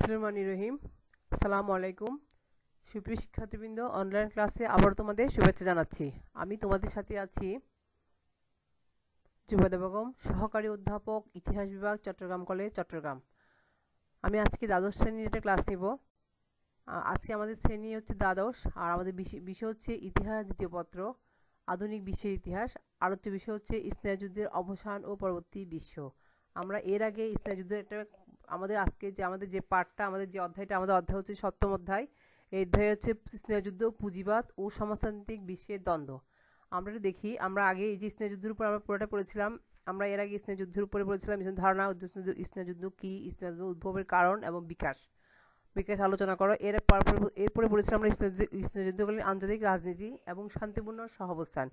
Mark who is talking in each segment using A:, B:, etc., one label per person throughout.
A: বিসমিল্লাহির রহিম। আসসালামু আলাইকুম। সুপ্রিয় শিক্ষার্থীবৃন্দ, অনলাইন ক্লাসে আবার তোমাদের শুভেচ্ছা জানাচ্ছি। আমি তোমাদের সাথে আছি জুবাইদা বেগম, সহকারী অধ্যাপক, ইতিহাস বিভাগ, চট্টগ্রাম কলেজ, চট্টগ্রাম। আমি আজকে দ্বাদশ শ্রেণীর একটা ক্লাস নেব। আজকে আমাদের শ্রেণী হচ্ছে দ্বাদশ, আর আমাদের বিষয় হচ্ছে ইতিহাস দ্বিতীয় পত্র, আধুনিক বিশ্বের ইতিহাস। আলোচ্য বিষয় হচ্ছে ইসলামী যুদ্ধের অবসান ও পরবর্তী বিশ্ব। আমরা এর আগে ইসলামী যুদ্ধের একটা আমাদের আজকে যে আমাদের যে পার্টটা, আমাদের যে অধ্যায়টা, আমাদের অধ্যায় হচ্ছে সপ্তম অধ্যায়। এই অধ্যায় হচ্ছে ইসলামী যুদ্ধ, পুঁজিবাদ ও সমাজতান্ত্রিক বিশ্বের দ্বন্দ্ব। আমরা একটু দেখি, আমরা আগে এই যে ইসলামী যুদ্ধের উপর আমরা পুরোটা পড়েছিলাম। আমরা এর আগে ইসলামী যুদ্ধের উপরে পড়েছিলাম ধারণা, ইসলামী যুদ্ধ কি, ইসলামী যুদ্ধ উদ্ভবের কারণ এবং বিকাশ আলোচনা করো। এরপরে পড়েছিলাম আমরা ইসলামী যুদ্ধকালীন আন্তর্জাতিক রাজনীতি এবং শান্তিপূর্ণ সহাবস্থান।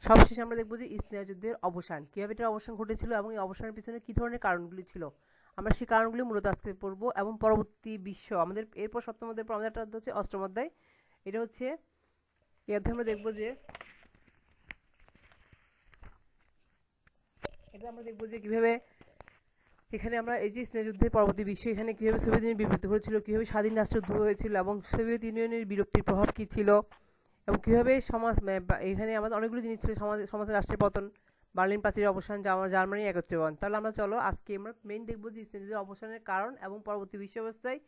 A: সবশেষে আমরা দেখবো যে ইসলামী যুদ্ধের অবসান, কিভাবে এটার অবসান ঘটেছিল এবং এই অবসানের পিছনে কি ধরনের কারণগুলি ছিল। আমরা সেই কারণগুলি মূলত আজকে পড়বো। এবং পরবর্তী বিশ্ব আমাদের এরপর সপ্তম অধ্যায়ের পর আমাদের একটা হচ্ছে অষ্টম অধ্যায়। এটা হচ্ছে এই অধ্যায়ে আমরা দেখবো যে কিভাবে এখানে আমরা এই যে ইসলামী যুদ্ধের পরবর্তী বিশ্ব, এখানে কিভাবে সোভিয়েত ইউনিয়ন বিবৃত হয়েছিল, কিভাবে স্বাধীন রাষ্ট্র উদ্ভব হয়েছিল এবং সোভিয়েত ইউনিয়নের বিলুপ্তির প্রভাব কি ছিল, এবং কিভাবে সমাজ এখানে আমাদের অনেকগুলো জিনিস ছিল, সমাজের রাষ্ট্রের পতন, বার্লিন প্রাচীরের অবসান, জার্মানি একত্রীকরণ। তাহলে আমরা চলো আজকে আমরা মেইন দেখবো যে ইসলামী যুদ্ধের অবসানের কারণ এবং পরবর্তী বিশ্ব অবস্থায়।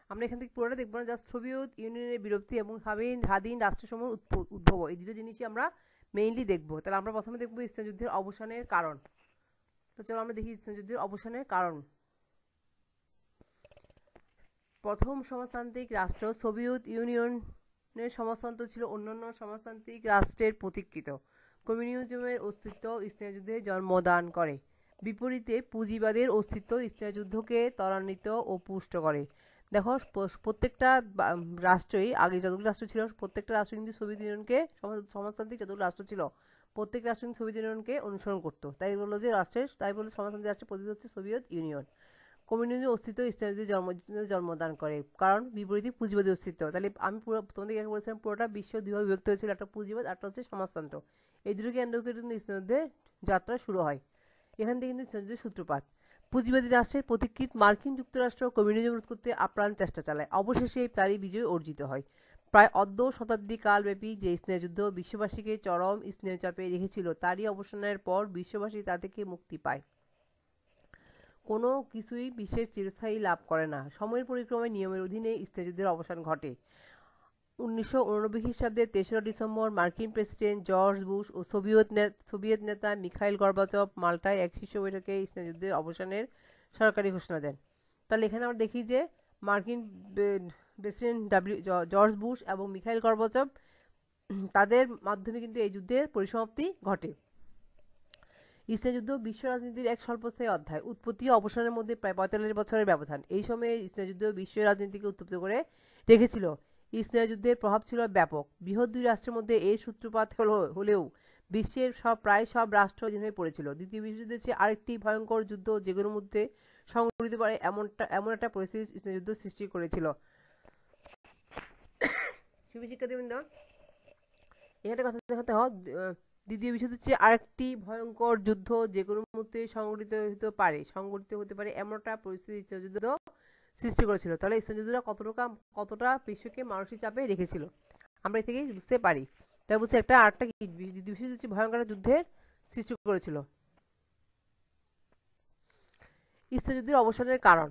A: আমরা এখান থেকে পুরোটা দেখবো না, জাস্ট সোভিয়েত ইউনিয়নের বিলুপ্তি এবং স্বাধীন রাষ্ট্রসমূহ উদ্ভব, এই দুটো জিনিসই আমরা মেইনলি দেখবো। তাহলে আমরা প্রথমে দেখবো ইসলামী যুদ্ধের অবসানের কারণ। তো চলো আমরা দেখি ইসলামী যুদ্ধের অবসানের কারণ। প্রথম সমাজতান্ত্রিক রাষ্ট্র সোভিয়েত ইউনিয়নের সমাজতন্ত্র ছিল অন্যান্য সমাজতান্ত্রিক রাষ্ট্রের প্রতিকৃত। কমিউনিজমের অস্তিত্ব ইসলামী যুদ্ধে জন্মদান করে। বিপরীতে পুঁজিবাদের অস্তিত্ব ইসলামী যুদ্ধকে ত্বরান্বিত ও পুষ্ট করে। দেখো, প্রত্যেকটা রাষ্ট্রই, আগে যতগুলো রাষ্ট্র ছিল প্রত্যেকটা রাষ্ট্র কিন্তু সোভিয়েত ইউনিয়নকে, সমাজতান্ত্রিক যতগুলো রাষ্ট্র ছিল প্রত্যেক রাষ্ট্র কিন্তু সোভিয়েত ইউনিয়নকে অনুসরণ করতো। তাই বললো যে সমাজতান্ত্রিক রাষ্ট্রের প্রতিনিধি হচ্ছে সোভিয়েত ইউনিয়ন। কমিউনিজমের অস্তিত্ব ইসলামী যুদ্ধে জন্মদান করে, কারণ বিপরীতে পুঁজিবাদী অস্তিত্ব। তাহলে আমি তোমাদের বলেছিলাম পুরোটা বিশ্ব দুইভাবে বিভক্ত হয়েছিল, একটা পুঁজিবাদ, একটা হচ্ছে সমাজতন্ত্র। এই দুটোকে কেন্দ্র করে কিন্তু ইসলামী যুদ্ধের যাত্রা শুরু হয়। এখান থেকে কিন্তু ইসলামী যুদ্ধের সূত্রপাত। পুঁজিবাদী রাষ্ট্রের প্রতিকৃত মার্কিন যুক্তরাষ্ট্র কমিউনিজম রোধ করতে আপ্রাণ চেষ্টা চালায়, অবশেষে তারই বিজয় অর্জিত হয়। প্রায় অর্ধ শতাব্দী কালব্যাপী যে ইসলামী যুদ্ধ বিশ্ববাসীকে চরম ইসলামী চাপে রেখেছিল, তারই অবসানের পর বিশ্ববাসী তা থেকে মুক্তি পায়। কোনো কিছুই বিশ্বের চিরস্থায়ী লাভ করে না। সময়ের পরিক্রমায় নিয়মের অধীনে ইসলামী যুদ্ধের অবসান ঘটে। 1989 খ্রিস্টাব্দের 3রা ডিসেম্বর মার্কিন প্রেসিডেন্ট জর্জ বুশ ও সোভিয়েত নেতা মিখাইল গর্বাচভ মাল্টায় এক শীর্ষ বৈঠকে ইসলামী যুদ্ধের অবসানের সরকারি ঘোষণা দেন। তাহলে এখানে আমরা দেখি যে মার্কিন প্রেসিডেন্ট জর্জ বুশ এবং মিখাইল গর্বাচভ, তাদের মাধ্যমে কিন্তু এই যুদ্ধের পরিসমাপ্তি ঘটে। ইসলামী যুদ্ধ বিশ্ব রাজনীতির এক স্বল্পস্থায়ী অধ্যায়। উৎপত্তি ও অবসানের মধ্যে প্রায় 45 বছরের ব্যবধান। এই সময়ে ইসলামী যুদ্ধ বিশ্ব রাজনীতিকে উত্তপ্ত করে রেখেছিল। ইসলামী যুদ্ধের প্রভাব ছিল ব্যাপক। বৃহৎ দুই রাষ্ট্রের মধ্যে এই সূত্রপাত হলেও বিশ্বের প্রায় সব রাষ্ট্র অধীন হয়ে পড়েছিল। দ্বিতীয় বিশ্বযুদ্ধের চেয়ে আরেকটি ভয়ঙ্কর যুদ্ধ যেগুলোর মধ্যে সংঘটিত পারে এমন একটা পরিস্থিতি ইসলামী যুদ্ধ সৃষ্টি করেছিল। শিক্ষার্থীবৃন্দ, এখানে কথা দেখাতে হয়, দ্বিতীয় বিশ্বযুদ্ধের চেয়ে আরেকটি ভয়ঙ্কর যুদ্ধ যেগুলোর মধ্যে সংঘটিত হতে পারে এমন একটা পরিস্থিতি ইসলামী যুদ্ধ সৃষ্টি করেছিল। তাহলে ইসলামী যুদ্ধটা কতটা বিশ্বকে মানসিক চাপে রেখেছিল আমরা এ থেকে বুঝতে পারি। তাই বুঝছি আরেকটা দ্বিতীয় বিশ্বযুদ্ধের ভয়ঙ্কর যুদ্ধের সৃষ্টি করেছিল। ইসলামী যুদ্ধের অবসানের কারণ।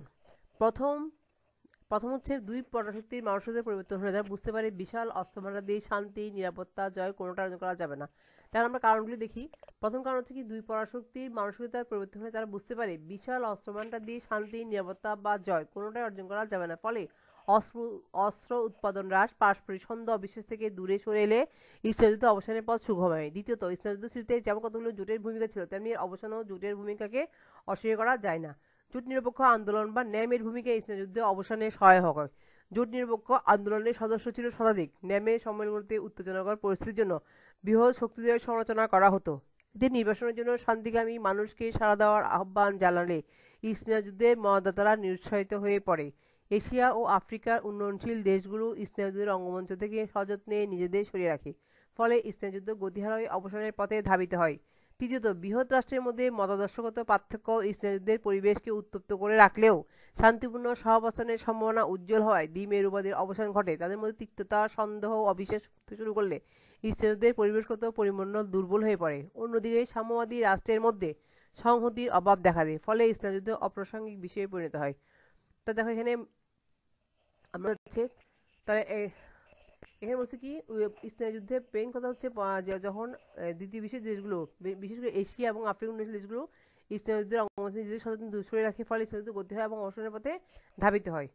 A: প্রথম হচ্ছে দুই পরাশক্তির মানসিকতার পরিবর্তন হলে তারা বুঝতে পারে বিশাল অস্ত্রভান্ডার দিয়ে শান্তি, নিরাপত্তা, জয় কোনোটা অর্জন করা যাবে না। তাহলে আমরা কারণগুলি দেখি। প্রথম কারণ হচ্ছে কি, দুই পরাশক্তির মানসিকতার পরিবর্তন হলে তারা বুঝতে পারে বিশাল অস্ত্রভান্ডার দিয়ে শান্তি, নিরাপত্তা বা জয় কোনোটাই অর্জন করা যাবে না। ফলে অস্ত্র উৎপাদন হ্রাস, পারস্পরিক সন্দেহ, অবিশ্বাস থেকে দূরে সরে এলে ইসলামী যুদ্ধ অবসানের পথ সুগম হয়। দ্বিতীয়ত, ইসলামী যুদ্ধ শুরুতে যেমন কতগুলো জোটের ভূমিকা ছিল, তেমনি অবসানেও জোটের ভূমিকাকে অস্বীকার করা যায় না। জোট নিরপেক্ষ আন্দোলন বা ন্যামের ভূমিকা ইসলামী যুদ্ধে অবসানে সহায়ক হয়। জোট নিরপেক্ষ আন্দোলনের সদস্য ছিল শতাধিক। ন্যামের সম্মেলনগুলোতে উত্তেজনাকর পরিস্থিতির জন্য বৃহৎ শক্তিদের সমালোচনা করা হতো। এতে নির্বাসনের জন্য শান্তিকামী মানুষকে সাড়া দেওয়ার আহ্বান জানালে ইসলামী যুদ্ধের মদতদাতারা নিরুৎসাহিত হয়ে পড়ে। এশিয়া ও আফ্রিকার উন্নয়নশীল দেশগুলো ইসলামী যুদ্ধের রঙ্গমঞ্চ থেকে সযত্নে নিজেদের সরিয়ে রাখে। ফলে ইসলামী যুদ্ধ গতিহারা হয়ে অবসানের পথে ধাবিত হয়। তৃতীয়ত, বৃহৎ রাষ্ট্রের মধ্যে মতাদর্শগত পার্থক্য স্নেহযুদ্ধের পরিবেশকে উত্তপ্ত করে রাখলেও শান্তিপূর্ণ সহাবস্থানের সম্ভাবনা উজ্জ্বল হওয়ায় দ্বিমেরুবাদের অবসান ঘটে। তাদের মধ্যে তিক্ততা, সন্দেহ, অবিশ্বাস হতে শুরু করলে স্নেহযুদ্ধের পরিবেশগত পরিমণ্ডল দুর্বল হয়ে পড়ে। অন্যদিকে সাম্যবাদী রাষ্ট্রের মধ্যে সংহতির অভাব দেখা দেয়, ফলে স্নেহযুদ্ধ অপ্রাসঙ্গিক বিষয়ে পরিণত হয়। তা দেখো এখানে আমরা হচ্ছে তারা এখানে বলছে কি স্নেহযুদ্ধে মেইন কথা হচ্ছে যখন দ্বিতীয় বিশ্বের দেশগুলো, বিশেষ করে এশিয়া এবং আফ্রিকান দেশগুলো স্নেহযুদ্ধের অঙ্গমাত্রা নিজেদের সচেতন সরে রাখে, ফলে স্নেহযুদ্ধ গতি হয় এবং অবসানের পথে ধাবিত হয়।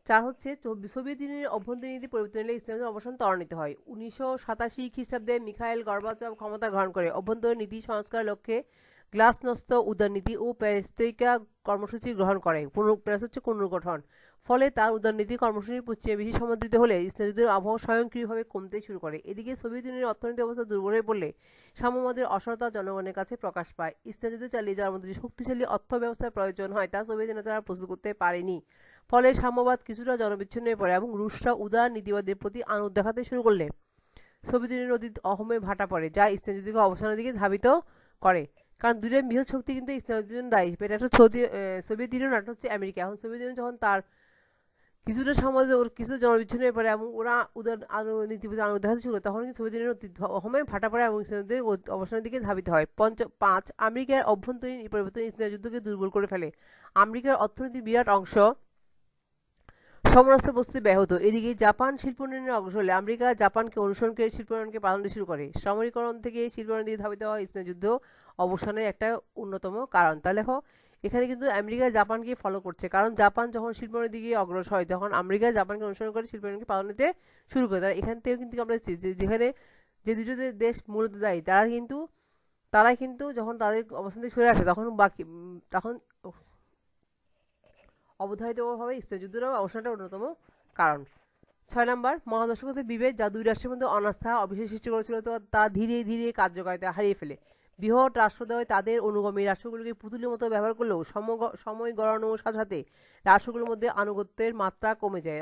A: 4 হচ্ছে সোভিয়েত ইউনিয়নের অভ্যন্তরীণ নীতি পরিবর্তন এলে স্নেহযুদ্ধের অবসান ত্বরান্বিত হয়। 1987 খ্রিস্টাব্দে মিখাইল গর্বাচভ ক্ষমতা গ্রহণ করে অভ্যন্তরীণ নীতি সংস্কারের লক্ষ্যে গ্লাসনস্ত উদারনীতি ও পেরেস্ত্রোইকা কর্মসূচি গ্রহণ করে। পুনর্গঠন, ফলে তার উদারনীতি কর্মসূচি চেয়ে বেশি সমাদৃত হলে স্নেহযুদ্ধের আবহাওয়া স্বয়ংক্রিয়ভাবে কমতে শুরু করে। এদিকে সোভিয়েত ইউনিয়নের অর্থনৈতিক অবস্থা দুর্বল হয়ে পড়লে সাম্যবাদের অসরতা জনগণের কাছে প্রকাশ পায়। স্নেহযুদ্ধ চালিয়ে যাওয়ার মধ্যে যে শক্তিশালী অর্থ ব্যবস্থার প্রয়োজন হয় তা সোভিয়েত নেতারা প্রস্তুত করতে পারেনি, ফলে সাম্যবাদ কিছুটা জনবিচ্ছিন্ন হয়ে পড়ে এবং রুশরা উদার নীতিবাদের প্রতি আনুগত্য দেখাতে শুরু করলে সোভিয়েত ইউনিয়নের অতীত অহমে ভাটা পড়ে, যা স্নেহযুদ্ধকে অবসানের দিকে ধাবিত করে। কারণ দুইটা বৃহৎ শক্তি কিন্তু স্নেহযুদ্ধের জন্য দায়ী। এটা একটা সোভিয়েত ইউনিয়ন আর হচ্ছে আমেরিকা। এখন সোভিয়েত ইউনিয়ন যখন তার কিছুটা সমাজে ওর কিছু জনবিচ্ছিন্ন হয়ে পড়ে এবং ওরা উদার নীতিবাদী আনুগত্য দেখাতে শুরু করে, তখন কিন্তু সোভিয়েত ইউনিয়নের অতীত অহমে ভাটা পড়ে এবং স্নেহযুদ্ধের অবসানের দিকে ধাবিত হয়। 5 আমেরিকার অভ্যন্তরীণ পরিবর্তন স্নেহযুদ্ধকে দুর্বল করে ফেলে। আমেরিকার অর্থনীতির বিরাট অংশ সমরাস্ত্র প্রস্তুতি ব্যাহত। এদিকে জাপান শিল্প উন্নয়নের অগ্রসর হলে আমেরিকা জাপানকে অনুসরণ করে শিল্পায়নকে প্রাধান্য দিতে শুরু করে। সামরিকরণ থেকে শিল্পায়নের দিকে ধাবিত হওয়া স্নেহযুদ্ধ অবসানের একটা অন্যতম কারণ। তাহলে দেখো এখানে কিন্তু আমেরিকা জাপানকে ফলো করছে, কারণ জাপান যখন শিল্পায়নের দিকে অগ্রসর হয় তখন আমেরিকা জাপানকে অনুসরণ করে শিল্পায়নকে প্রাধান্য দিতে শুরু করে। তাহলে এখান থেকেও কিন্তু আমরা যেখানে যে দুটো দেশ মূলত দায়ী তারা কিন্তু যখন তাদের অবস্থান থেকে সরে আসে তখন অবধারিতভাবে স্নেহযুদ্ধের অবসানটা অন্যতম কারণ। 6 নম্বর, মহাদর্শকতা বিভেদ, যা দুই রাষ্ট্রের মধ্যে অনাস্থা অবিশ্বাস সৃষ্টি করেছিল, তা ধীরে ধীরে কার্যকারিতা হারিয়ে ফেলে। বৃহৎ রাষ্ট্রদ্বয় তাদের অনুগামী রাষ্ট্রগুলোকে পুতুলের মতো ব্যবহার করলেও সময় গড়ানোর সাথে সাথে রাষ্ট্রগুলোর মধ্যে আনুগত্যের মাত্রা কমে যায়।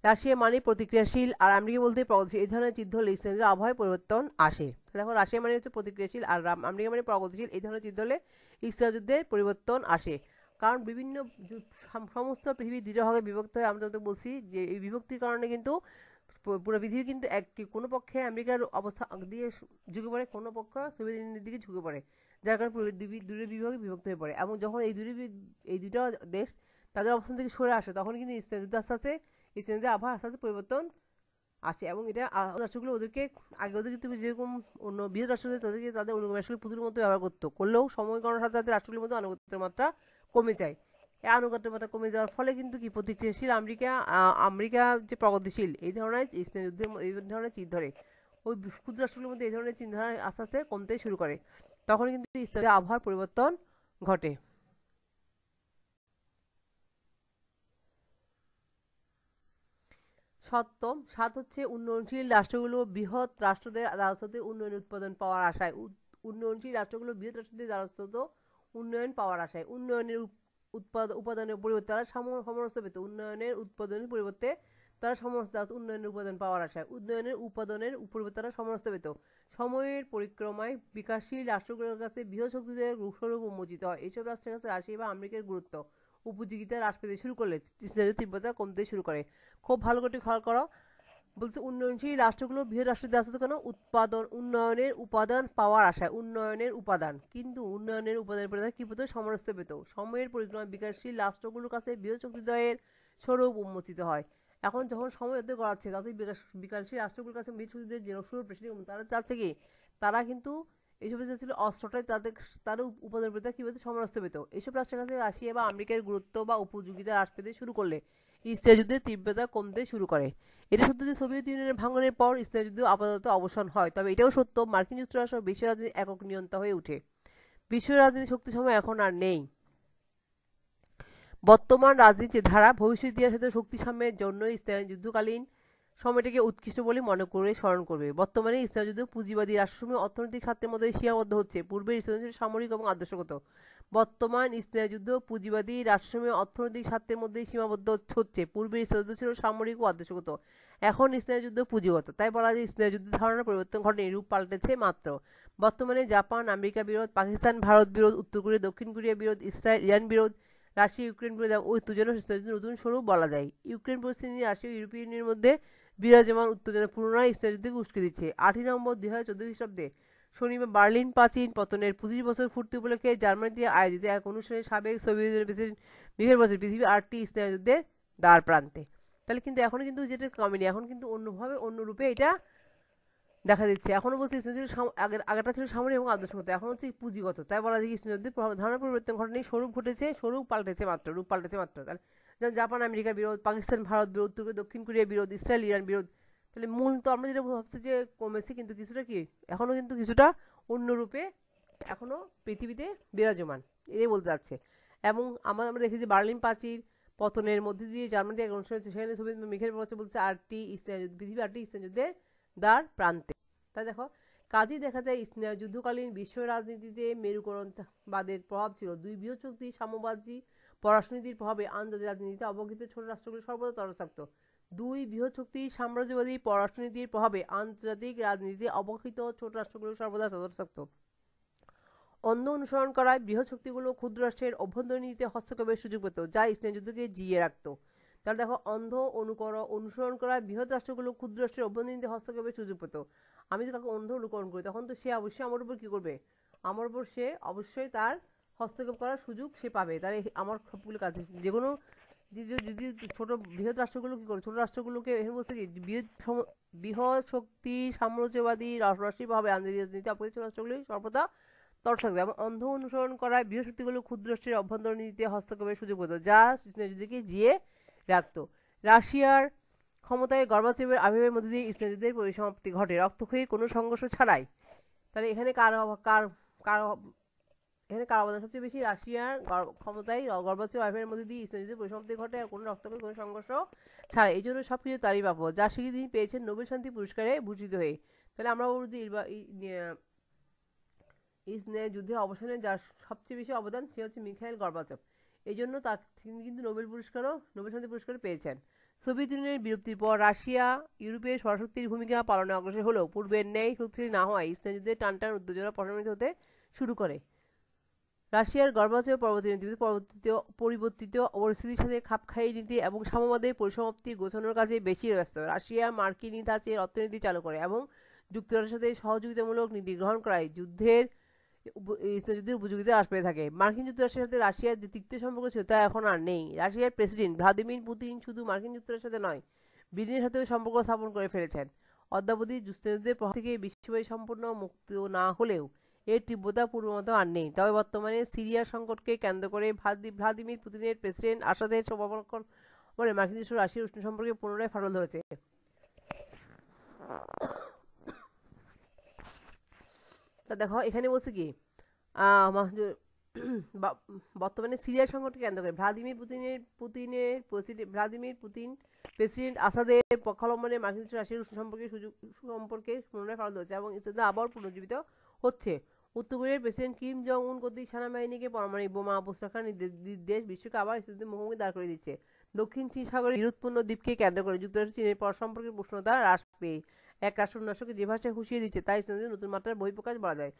A: রাশিয়া মানে প্রতিক্রিয়াশীল আর আমেরিকা বলতে প্রগতিশীল। এই ধরনের চিহ্ন হলে স্নেহযুদ্ধের আবহাওয়ায় পরিবর্তন আসে। দেখো রাশিয়া মানে হচ্ছে প্রতিক্রিয়াশীল আর আমেরিকা মানে প্রগতিশীল। এই ধরনের চিহ্ন হলে স্নেহযুদ্ধের পরিবর্তন আসে, কারণ সমস্ত পৃথিবী দুটো ভাগে বিভক্ত হয়ে আমরা তো বলছি যে এই বিভক্তির কারণে কিন্তু পুরো পৃথিবী কিন্তু কোনো পক্ষে আমেরিকার অবস্থা দিয়ে ঝুঁকে পড়ে, কোনো পক্ষ সোভিয়েত ইউনিয়নের দিকে ঝুঁকে পড়ে, যার কারণে দুটো বিভাগে বিভক্ত হয়ে পড়ে। এবং যখন এই দুটো দেশ তাদের অবস্থান থেকে সরে আসে তখন কিন্তু স্নেহযুদ্ধ আস্তে আস্তে আবহাওয়া আস্তে আস্তে পরিবর্তন আসে। এবং এটা রাষ্ট্রগুলো ওদেরকে ওদের কিন্তু যেরকম অন্য বৃহৎ রাষ্ট্রদের তাদের অনুগামী রাষ্ট্রগুলো পুতুলের মতো ব্যবহার করলেও সময় গণনার সাথে সাথে রাষ্ট্রগুলোর মধ্যে আনুগত্যের মাত্রা কমে যায়। এই আনুগত্যের মাত্রা কমে যাওয়ার ফলে কিন্তু কি প্রতিক্রিয়াশীল আমেরিকা যে প্রগতিশীল এই ধরনের স্নেহযুদ্ধের এই ধরনের চিহ্ন ধরে, ওই ক্ষুদ্র রাষ্ট্রগুলোর মধ্যে এই ধরনের চিহ্ন আস্তে আস্তে কমতে শুরু করে, তখন কিন্তু আবহাওয়ার পরিবর্তন ঘটে। 7 হচ্ছে উন্নয়নশীল রাষ্ট্রগুলো বৃহৎ রাষ্ট্রদের দ্বারস্থ উন্নয়ন উৎপাদন পাওয়ার আশায় উন্নয়নশীল রাষ্ট্রগুলো বৃহৎ রাষ্ট্রদের দ্বারস্থ উন্নয়ন পাওয়ার আশায় উন্নয়নের উপাদানের পরিবর্তে তারা সমস্ত পেত। উন্নয়নের উৎপাদনের পরিবর্তে তারা উন্নয়নের উপাদান পাওয়ার আশায় উন্নয়নের উপাদানের পরিবর্তে তারা সমস্ত পেত। সময়ের পরিক্রমায় বিকাশশীল রাষ্ট্রগুলোর কাছে বৃহৎ শক্তিদের স্বরূপ উন্মোচিত হয়। এইসব রাষ্ট্রের কাছে রাশিয়া বা আমেরিকার গুরুত্ব উপযোগিতা হ্রাস পেতে শুরু করলে স্নেহের তীব্রতা কমতে শুরু করে। খুব ভালো করে খেয়াল করো, বলছে উন্নয়নশীল রাষ্ট্রগুলো বৃহৎ রাষ্ট্রদের আসতে কেন উন্নয়নের উপাদান পাওয়ার আশায় উন্নয়নের উপাদান, কিন্তু উন্নয়নের উপাদানের পরে কি পেত? সমরস্ত পেত। সময়ের পরিক্রমায় বিকাশশীল রাষ্ট্রগুলোর কাছে বৃহৎ শক্তিদ্বয়ের স্বরূপ উন্মোচিত হয়। এখন যখন সময় হতে গড়াচ্ছে ততই বিকাশশীল রাষ্ট্রগুলোর কাছে বৃহৎ শক্তিদের যে স্বরূপ তারা চাচ্ছে কি তারা কিন্তু এইসব ছিল অস্ত্রটাই তাদের উপাদান পেত, কি পেত? সমরস্ত পেত। এইসব রাষ্ট্রের কাছে রাশিয়া বা আমেরিকার গুরুত্ব বা উপযোগিতা হ্রাস পেতে শুরু করলে স্নেহযুদ্ধের তীব্রতা কমতে শুরু করে। এটা সত্য যে সোভিয়েত ইউনিয়নের ভাঙনের পর স্নেহযুদ্ধ আপাতত অবসান হয়, তবে এটাও সত্য মার্কিন যুক্তরাষ্ট্র বিশ্ব রাজনীতির একক নিয়ন্তা হয়ে ওঠে। বিশ্ব রাজনীতির শক্তি সময় এখন আর নেই। বর্তমান রাজনীতির ধারা ভবিষ্যৎ ইতিহাসের শক্তি সাম্যের জন্য যুদ্ধকালীন সময়টাকে উৎকৃষ্ট বলে মনে করে স্মরণ করবে। বর্তমানে ইসলাম যুদ্ধ পুঁজিবাদী রাষ্ট্রসমূহ অর্থনৈতিক খাতের মধ্যে সীমাবদ্ধ হচ্ছে, পূর্বে ইসলাম ছিল সামরিক এবং আদর্শগত। বর্তমান ইসলাম যুদ্ধ পুঁজিবাদী রাষ্ট্রসমূহ অর্থনৈতিক স্বার্থের মধ্যে সীমাবদ্ধ হচ্ছে, পূর্বে ইসলাম যুদ্ধ ছিল সামরিক ও আদর্শগত। এখন ইসলাম যুদ্ধ পুঁজিগত, তাই বলা যায় ইসলাম যুদ্ধের ধারণার পরিবর্তন ঘটেনি, রূপ পাল্টেছে মাত্র। বর্তমানে জাপান আমেরিকা বিরোধ, পাকিস্তান ভারত বিরোধ, উত্তর কোরিয়া দক্ষিণ কোরিয়া বিরোধ, ইসরায়েল ইরান বিরোধ, রাশিয়া ইউক্রেন বিরোধ ও উত্তেজনা নতুন স্বরূপ বলা যায়। ইউক্রেন পরিস্থিতি নিয়ে রাশিয়া ও ইউরোপীয় ইউনিয়নের মধ্যে বিরাজমান উত্তেজনা পুনরায় ইসলাম যুদ্ধকে উস্কে দিচ্ছে। 8ই নভেম্বর 2014 খ্রিস্টাব্দে শনিবার বার্লিন প্রাচীন পতনের 25 বছর পূর্তি উপলক্ষে জার্মানিতে আয়োজিত এক অনুষ্ঠানে সাবেক সোভিয়েত ইউনিয়নের প্রেসিডেন্ট মিখাইল বলছেন পৃথিবীর 8টি ইসলাম যুদ্ধের দ্বার প্রান্তে। তাহলে কিন্তু এখন কিন্তু যেটা কমেনি, এখন কিন্তু অন্যভাবে অন্য রূপে এটা দেখা দিচ্ছে। এখনো বলছে ইসলাম যুদ্ধ আগেটা ছিল সামরিক এবং আদর্শগত, এখন হচ্ছে পুঁজিগত, তাই বলা যায় ইসলাম যুদ্ধের ধারণা পরিবর্তন ঘটেনি, স্বরূপ ঘটেছে, স্বরূপ পাল্টেছে মাত্র, রূপ পাল্টেছে মাত্র। তাহলে যেমন জাপান আমেরিকা বিরোধ, পাকিস্তান ভারত বিরোধ, উত্তর কোরিয়া দক্ষিণ কোরিয়া বিরোধ, ইসরায়েল ইরান বিরোধ। তাহলে মূল তো আমরা যেটা ভাবছি যে কমেছে, কিন্তু কিছুটা কি এখনো কিন্তু কিছুটা অন্য রূপে এখনো পৃথিবীতে বিরাজমান, এটাই বলতে যাচ্ছে। এবং আমরা দেখি যে বার্লিন প্রাচীর পতনের মধ্যে দিয়ে জার্মানিতে এক অনুষ্ঠান হচ্ছে, সেখানে সোভিয়েত মিখাইল বলছে 8টি ইসলাম যুদ্ধ, পৃথিবীর 8টি ইসলাম যুদ্ধের দ্বার প্রান্তে। তাই দেখো কাজেই দেখা যায় ইসলাম যুদ্ধকালীন বিশ্ব রাজনীতিতে মেরুকরণবাদের প্রভাব ছিল। দুই বৃহৎ শক্তি সাম্যবাদী পররাষ্ট্রনীতির প্রভাবে আন্তর্জাতিক রাজনীতিতে অবস্থিত ছোট রাষ্ট্রগুলো সর্বদা তরসাক্ত। দুই বৃহৎ শক্তি সাম্রাজ্যবাদী পররাষ্ট্রনীতির প্রভাবে আন্তর্জাতিক রাজনীতিতে অবস্থিত ছোট রাষ্ট্রগুলো সর্বদা তরসাক্ত। অন্ধ অনুসরণ করায় বৃহৎ শক্তিগুলো ক্ষুদ্র রাষ্ট্রের অভ্যন্তরীণ নীতিতে হস্তক্ষেপের সুযোগ পেত, যা ইসলাম যুদ্ধকে জিইয়ে রাখত। তাহলে দেখো অন্ধ অনুসরণ করায় বৃহৎ রাষ্ট্রগুলো ক্ষুদ্র রাষ্ট্রের অভ্যন্তরীণ নীতিতে হস্তক্ষেপের সুযোগ পেত। আমি যদি কাউকে অন্ধ অনুকরণ করি, তখন তো সে অবশ্যই আমার উপর কি করবে, আমার উপর সে অবশ্যই তার হস্তক্ষেপ করার সুযোগ সে পাবে। তাহলে আমার সবগুলো কাজে যে কোনো যদি ছোট বৃহৎ রাষ্ট্রগুলো কি করে, ছোট রাষ্ট্রগুলোকে এখানে বলছে কি বৃহৎ শক্তি সাম্রাজ্যবাদী রাষ্ট্রীয়ভাবে আন্তর্জাতিক রাজনীতি অপরিচিত রাষ্ট্রগুলি সর্বদা তর থাকবে, এবং অন্ধ অনুসরণ করায় বৃহৎ শক্তিগুলো ক্ষুদ্র রাষ্ট্রের অভ্যন্তরীণ নীতিতে হস্তক্ষেপের সুযোগ পেত, যা ইসলাম যুদ্ধকে জিয়ে রাখত। রাশিয়ার ক্ষমতায় গর্বাচেভের আবির্ভাবের মধ্যে দিয়ে ইসলাম যুদ্ধের পরিসমাপ্তি ঘটে, রক্তক্ষয়ী কোনো সংঘর্ষ ছাড়াই। তাহলে এখানে কার অবদান সবচেয়ে বেশি? রাশিয়ার ক্ষমতায় গর্বাচেভ আবির্ভাবের মধ্যে দিয়ে ইসলাম যুদ্ধের পরিসমাপ্তি ঘটে আর কোনো রক্তক্ষয়ী কোনো সংঘর্ষ ছাড়াই। এই জন্য সবকিছু তারই প্রাপ্য, যা স্বীকৃতি তিনি পেয়েছেন নোবেল শান্তি পুরস্কারে ভূষিত হয়ে। তাহলে আমরা বলবো যে ইসলাম যুদ্ধের অবসানে যার সবচেয়ে বেশি অবদান সে হচ্ছে মিখাইল গর্বাচেভ। এই জন্য তিনি কিন্তু নোবেল শান্তি পুরস্কার পেয়েছেন। সোভিয়েত ইউনিয়নের বিলুপ্তির পর রাশিয়া ইউরোপের সরাসরি ভূমিকা পালনে অগ্রসর হলেও পূর্বের ন্যায় শক্তিশালী না হওয়ায় ইসলাম যুদ্ধের টানটান উত্তেজনা প্রশমিত হতে শুরু করে। রাশিয়ার গর্বাচেভ পরিবর্তিত পরিস্থিতির সাথে খাপ খাইয়ে নিতে এবং সাম্যবাদের পরিসমাপ্তি গোছানোর কাজে বেশি ব্যস্ত। রাশিয়া মার্কিন ধাঁচের অর্থনীতি চালু করে এবং যুক্তরাষ্ট্রের সাথে সহযোগিতামূলক নীতি গ্রহণ করায় ইসলাম যুদ্ধের উপযোগিতা হ্রাস পেয়ে থাকে। মার্কিন যুক্তরাষ্ট্রের সাথে রাশিয়ার যে তিক্ত সম্পর্ক ছিল তা এখন আর নেই। রাশিয়ার প্রেসিডেন্ট ভ্লাদিমির পুতিন শুধু মার্কিন যুক্তরাষ্ট্রের সাথে নয়, ব্রিটেনের সাথেও সম্পর্ক স্থাপন করে ফেলেছেন। অদ্যাবধি যুদ্ধের প্রভাব থেকে বিশ্বব্যাপী সম্পূর্ণ মুক্ত না হলেও এর তীব্রতা পূর্বের মতো আর নেই। তবে বর্তমানে সিরিয়া সংকটকে কেন্দ্র করে ভ্লাদিমির পুতিনের প্রেসিডেন্ট আসাদের সমর্থন বলে মার্কিন যুক্তরাষ্ট্র রাশিয়ার উষ্ণ সম্পর্কে পুনরায় ফাটল ধরেছে। তা দেখো এখানে বলছে কি বর্তমানে সিরিয়া সংকটকে কেন্দ্র করে ভ্লাদিমির পুতিন প্রেসিডেন্ট আসাদের পক্ষাবলম্বনে মার্কিন যুক্তরাষ্ট্র রাশিয়ার উষ্ণ সম্পর্কে পুনরায় ফাটল ধরেছে এবং ইসলাম আবার পুনর্জীবিত হচ্ছে। উত্তর কোরিয়ার প্রেসিডেন্ট কিম জং উন কর্তৃক সেনাবাহিনীকে পারমাণবিক বোমা অবস্থা রাখার নির্দেশ বিশ্বকে আবার ইসলামের মুখোমুখি দাঁড় করে দিচ্ছে। দক্ষিণ চীন সাগরের বিরোধপূর্ণ দ্বীপকে কেন্দ্র করে যুক্তরাষ্ট্র চীনের পর সম্পর্কের উষ্ণতা হ্রাস পেয়ে এক রাষ্ট্রকে যে ভাষায় হুঁশিয়ে দিচ্ছে তাই ইসলামের নতুন মাত্রার বহিঃপ্রকাশ বলা যায়।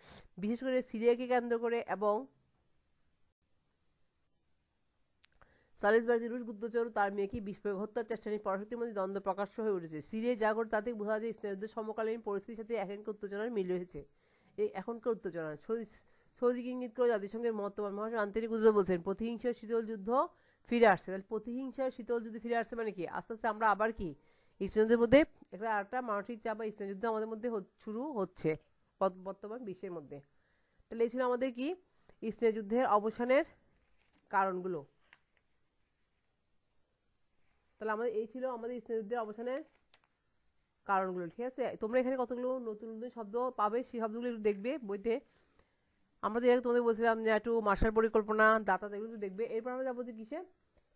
A: বিশেষ করে সিরিয়াকে কেন্দ্র করে এবং সালিসবাড়িতে রুশ গুপ্তচর তার মেয়েকে বিষ প্রয়োগ হত্যার চেষ্টা নিয়ে পরশক্তির মধ্যে দ্বন্দ্ব প্রকাশ্য হয়ে উঠেছে। সিরিয়ায় যা ঘটে তাতে বোঝা যায় ইসলাম যুদ্ধের সমকালীন পরিস্থিতির সাথে এখনকার উত্তেজনার মিল রয়েছে। এই এখনকার উত্তেজনা সৌদিকে ইঙ্গিত করে জাতিসংঘের মহত্তমান মহাসচিব আন্তরিক উদ্যোগ বলছেন প্রতিহিংসার শীতল যুদ্ধ ফিরে আসছে। তাহলে প্রতিহিংসার শীতল যুদ্ধ ফিরে আসছে মানে কি? আস্তে আস্তে আমরা আবার কি ইসলাম যুদ্ধের মধ্যে একটা মানসিক চাপ বা ইসলাম যুদ্ধ আমাদের মধ্যে শুরু হচ্ছে বর্তমান বিশ্বের মধ্যে। তাহলে এই ছিল আমাদের কি ইসলাম যুদ্ধের অবসানের কারণগুলো। তাহলে এই ছিল আমাদের ইসলাম যুদ্ধের অবসানের কারণগুলো। ঠিক আছে, তোমরা এখানে কতগুলো নতুন নতুন শব্দ পাবে, সেই শব্দগুলো একটু দেখবে বইতে। আমরা তো তোমাদের বলছিলাম যে একটু মার্শাল পরিকল্পনা, দাতা, এগুলো একটু দেখবে। এরপর আমরা যাবো যে কিসে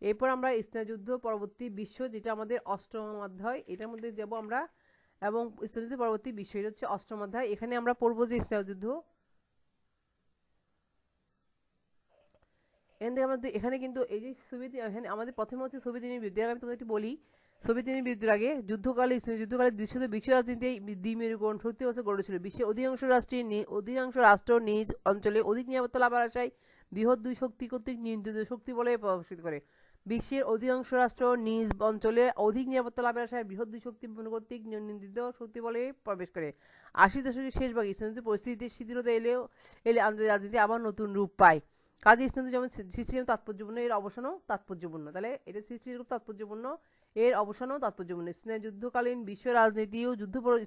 A: এরপর আমরা স্নায়ুযুদ্ধ পরবর্তী বিশ্ব, যেটা আমাদের অষ্টম অধ্যায়, এটার মধ্যে যাব আমরা। এবং স্নায়ুযুদ্ধ পরবর্তী বিশ্ব, এটা হচ্ছে অষ্টম অধ্যায়। এখানে আমরা পড়বো যে স্নায়ুযুদ্ধ, এখানে কিন্তু এই যে সোভিয়েত, এখানে আমাদের প্রথমে হচ্ছে সোভিয়েত ইউনিয়নের বিরুদ্ধে। আমি তোমাদেরকে বলি, সোভিয়েত ইউনিয়নের বিরুদ্ধের আগে যুদ্ধকালে দৃশ্যত বিশ্ব রাজনীতি দ্বিমেরুকরণ শক্তি অবস্থা গড়ে ছিল। বিশ্বের অধিকাংশ রাষ্ট্র নিজ অঞ্চলে অধিক নিরাপত্তা লাভের আশায় বৃহৎ দুই শক্তি কর্তৃক নিয়ন্ত্রিত শক্তি বলে প্রভাবিত করে। বিশ্বের অধিকাংশ রাষ্ট্র নিজ অঞ্চলে অধিক নিরাপত্তা লাভের আশায় বৃহৎ দুই শক্তি কর্তৃক নিয়ন্ত্রিত শক্তি বলে প্রবেশ করে। 80 দশকের শেষ ভাগে ইসলামী পরিস্থিতিতে শিথিলতা এলে আন্তর্জাতিক রাজনীতি আবার নতুন রূপ পায়। কাজে ইসলাম যেমন সৃষ্টি যেমন তাৎপর্যপূর্ণ, এর অবসানও তাৎপর্যপূর্ণ। তাহলে এটা সৃষ্টি খুব তাৎপর্যপূর্ণ, এর অবসানও তাৎপর্যপূর্ণ। স্নায়ুযুদ্ধকালীন বিশ্ব রাজনীতি ও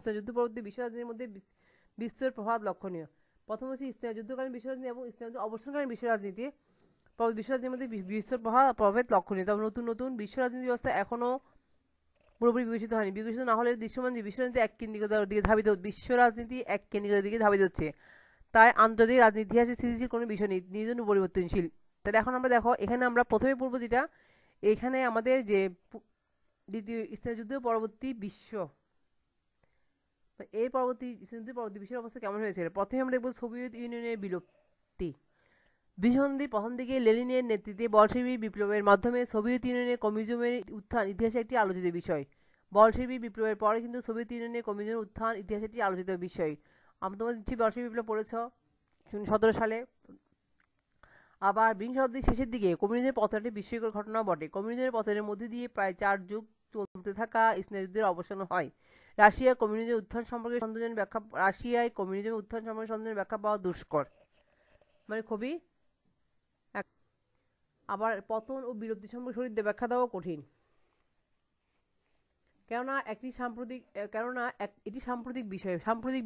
A: স্নায়ুযুদ্ধ পরবর্তী বিশ্ব রাজনীতির মধ্যে বিস্তর প্রভাব লক্ষণীয়। প্রথম হচ্ছে স্নায়ুযুদ্ধকালীন বিশ্ব রাজনীতি এবং স্নায়ুযুদ্ধ অবসানকালীন বিশ্ব রাজনীতি বিশ্ব রাজনীতির মধ্যে বিস্তর প্রভাব লক্ষণীয়। তবে নতুন নতুন বিশ্ব রাজনীতি ব্যবস্থা এখনও পুরোপুরি বিকশিত হয়নি। বিকশিত না হলে দৃশ্যমান যে বিশ্ব রাজনীতি এককেন্দ্রিকতার দিকে ধাবিত, বিশ্ব রাজনীতি এককেন্দ্রিকতার দিকে ধাবিত হচ্ছে। তাই আন্তর্জাতিক রাজনীতি ইতিহাসে স্থিতিশীল কোনো বিষয় নেই, নিজের জন্য পরিবর্তনশীল। তাহলে এখন আমরা দেখো, এখানে আমরা প্রথমে পড়বো যেটা, এখানে আমাদের যে দ্বিতীয় স্নায়ুযুদ্ধ পরবর্তী বিশ্ব, এর পরবর্তী স্নায়ুযুদ্ধ পরবর্তী বিশ্বের অবস্থা কেমন হয়েছিল। প্রথমে আমরা দেখবো সোভিয়েত ইউনিয়নের বিলুপ্তি। বিশ্বসন্ধির প্রথম দিকে লেনিনের নেতৃত্বে বলশেভিক বিপ্লবের মাধ্যমে সোভিয়েত ইউনিয়নে কমিউনিজমের উত্থান ইতিহাসে একটি আলোচিত বিষয়। বলশেভিক বিপ্লবের পরে কিন্তু সোভিয়েত ইউনিয়নে কমিউনিজমের উত্থান ইতিহাসে একটি আলোচিত বিষয়। আমরা তোমাদের দিচ্ছি বলশেভিক বিপ্লব পড়েছ 17 সালে। আবার বিংশ শতাব্দীর শেষের দিকে কমিউনিজমের পতনটি বিস্ময়কর ঘটনা বটে। কমিউনিজমের পতনের মধ্যে দিয়ে প্রায় 4 যুগ চলতে থাকা স্নায়ুযুদ্ধের অবসান হয়। রাশিয়ায় কমিউনিজমের উত্থান সম্পর্কে সন্দেহের ব্যাখ্যা পাওয়া দুষ্কর, মানে খুবই। আবার পতন ও বিলুপ্তি সম্পর্কে সঠিক ব্যাখ্যা দেওয়া কঠিন, কেননা এটি সাম্প্রতিক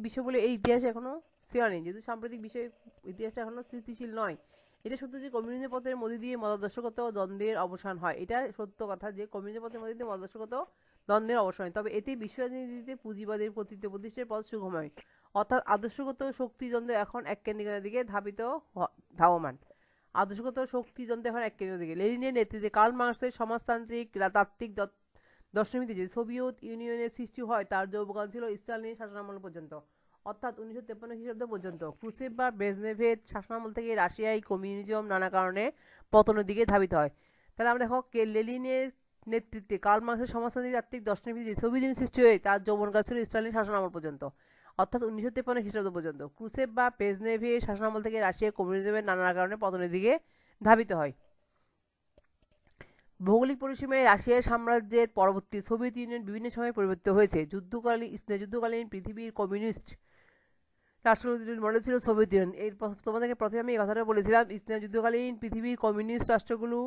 A: বিষয় বলে এই ইতিহাসে এখনো স্থির নেই। যেহেতু সাম্প্রতিক বিষয়, ইতিহাসটা এখনো স্থিতিশীল নয়। এটা সত্য যে কমিউনিজম পথের মধ্যে দিয়ে মতাদর্শগত দ্বন্দ্বের অবসান হয়। এটা সত্য কথা যে কমিউনিজম পথের মধ্যে দিয়ে মতাদর্শগত দ্বন্দ্বের অবসান হয়। তবে এতে বিশ্ব রাজনীতিতে পুঁজিবাদের কর্তৃত্ব প্রতিষ্ঠার পথ সুগম হয়। অর্থাৎ আদর্শগত শক্তিদ্বন্দ্ব এখন এককেন্দ্রিকতার দিকে ধাবমান। আদর্শগত শক্তিদ্বন্দ্ব এখন এককেন্দ্রিকতার দিকে। লেনিনের নেতৃত্বে কার্ল মার্কসের সমাজতান্ত্রিক তাত্ত্বিক দশমীতে যে সোভিয়েত ইউনিয়নের সৃষ্টি হয় তার যৌবকাল ছিল স্টালিনের শাসনামল পর্যন্ত, অর্থাৎ 1953 খ্রিস্টাব্দ পর্যন্ত। ক্রুশেভ বা ব্রেজনেভের শাসনামল থেকে রাশিয়ায় কমিউনিজম নানা কারণে পতনের দিকে ধাবিত হয়। তাহলে আমরা দেখো, লেনিনের নেতৃত্বে কার্ল মার্কসের সমাজতান্ত্রিক তাত্ত্বিক দর্শনীতে যে সোভিয়েত ইউনিয়ন সৃষ্টি হয় তার যৌবনকাল ছিল স্টালিনের শাসনামল পর্যন্ত, অর্থাৎ 1953 খ্রিস্টাব্দ পর্যন্ত। ক্রুশেভ বা ব্রেজনেভের শাসনামল থেকে রাশিয়ায় কমিউনিজমের নানা কারণে পতনের দিকে ধাবিত হয়। ভৌগোলিক পরিসীমায় রাশিয়ার সাম্রাজ্যের পরবর্তী সোভিয়েত ইউনিয়ন বিভিন্ন সময় পরিবর্তিত হয়েছে। যুদ্ধকালীন পৃথিবীর কমিউনিস্ট রাষ্ট্রগুলির মডেল ছিল সোভিয়েত ইউনিয়ন। তোমাদেরকে প্রথমে আমি এই কথাটা বলেছিলাম, যুদ্ধকালীন পৃথিবীর কমিউনিস্ট রাষ্ট্রগুলো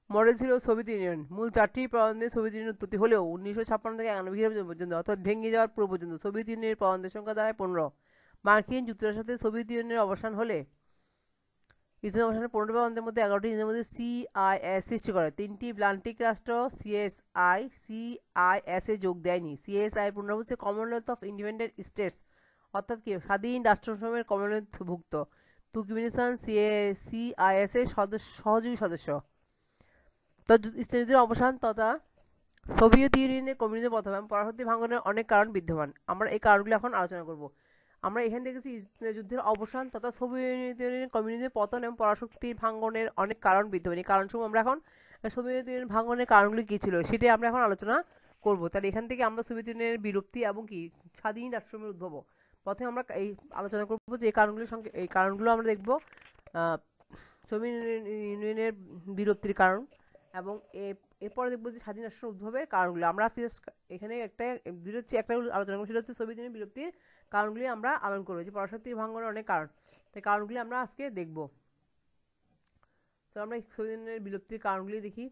A: মডেল ছিল সোভিয়েত ইউনিয়ন। মূল 4টি প্রান্তে সোভিয়েত ইউনিয়ন উৎপত্তি হলেও 1956 থেকে 1991 পর্যন্ত, অর্থাৎ ভেঙে যাওয়ার পূর্ব পর্যন্ত সোভিয়েত ইউনিয়নের প্রান্তের সংখ্যা দাঁড়ায় 15। মার্কিন যুক্তরাষ্ট্রের সাথে সোভিয়েত ইউনিয়নের অবসান হলে ইসরায়েল অবসানের 15 প্রান্তের মধ্যে 11টি নিজের মধ্যে সিআইএস সৃষ্টি করে। 3টি ব্লান্টিক রাষ্ট্র সিআইএস-এ যোগ দেয়নি। সিএসআই পূর্ণ হচ্ছে কমনওয়েলথ অফ ইন্ডিপেন্ডেন্ট স্টেটস, অর্থাৎ কি স্বাধীন রাষ্ট্রসমূহের কমনওয়েলথভুক্ত। তুর্কমেনিস্তান সিআইএস-এর সহযোগী সদস্য। তো যুদ্ধের অবসান তথা সোভিয়েত ইউনিয়নের কমিউনিজম পতন এবং পরাশক্তি ভাঙনের অনেক কারণ বিদ্যমান। আমরা এই কারণগুলো এখন আলোচনা করব। আমরা এখানে দেখেছি যুদ্ধের অবসান তথা সোভিয়েত ইউনিয়নের কমিউনিজমের পতন এবং পরাশক্তির ভাঙনের অনেক কারণ বিদ্যমান। এই কারণসমূহ আমরা এখন, সোভিয়েত ইউনিয়ন ভাঙনের কারণগুলি কী ছিল সেটাই আমরা এখন আলোচনা করব। তাহলে এখান থেকে আমরা সোভিয়েত ইউনিয়নের বিলুপ্তি এবং কি স্বাধীন রাষ্ট্রসমূহের উদ্ভব, প্রথমে আমরা এই আলোচনা করব যে এই কারণগুলো আমরা দেখব সোভিয়েত ইউনিয়নের বিলুপ্তির কারণ, এবং এরপরে দেখবো যে স্বাধীন রাষ্ট্র উদ্ভবের কারণগুলো। আমরা এখানে একটা আলোচনা করবো, সেটা হচ্ছে সোভিয়েত ইউনিয়ন বিলুপ্তির কারণগুলি আমরা আলোচনা করবো। যে পরাশক্তির ভাঙনের অনেক কারণ, তাই কারণগুলি আমরা আজকে দেখব। তো আমরা সোভিয়েত ইউনিয়নের বিলুপ্তির কারণগুলি দেখি।